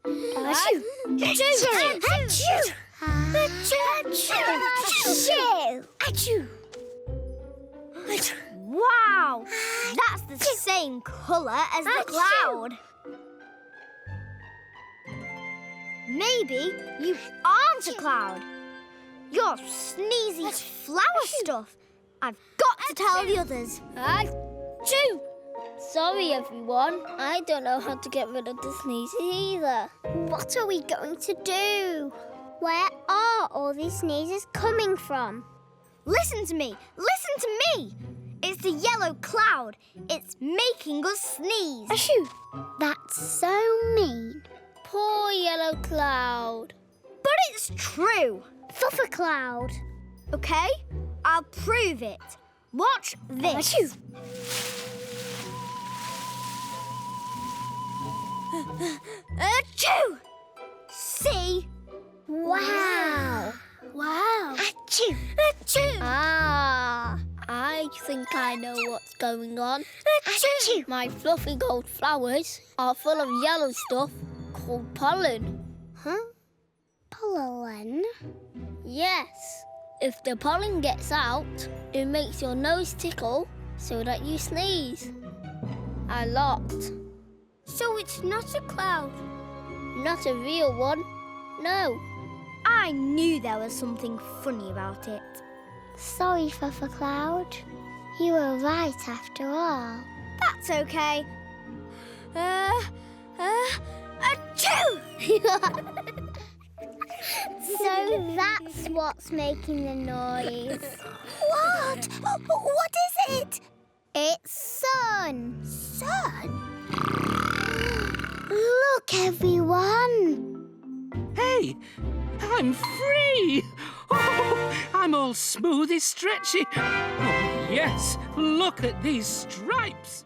Achoo! Achoo! Achoo! Achoo! Achoo! Achoo! Wow! That's the same colour as the cloud. Maybe you aren't a cloud. You're sneezy flower stuff. I've got to tell the others. Achoo! Sorry, everyone. I don't know how to get rid of the sneezes either. What are we going to do? Where are all these sneezes coming from? Listen to me. Listen to me. It's the yellow cloud. It's making us sneeze. Achoo! That's so mean. Poor yellow cloud. But it's true. Fuffa cloud. Okay, I'll prove it. Watch this. Achoo! Achoo! See? Wow! Wow. Achoo! Achoo! Ah, I think I know what's going on. Achoo! My fluffy gold flowers are full of yellow stuff called pollen. Huh? Pollen? Yes. If the pollen gets out, it makes your nose tickle so that you sneeze. A lot. So it's not a cloud. Not a real one. No. I knew there was something funny about it. Sorry, Fuffa Cloud. You were right after all. That's okay. Achoo! So that's what's making the noise. What? What is it? It's sun. Sun? Look, everyone. Hey, I'm free! Oh, I'm all smoothy, stretchy. Oh, yes, look at these stripes.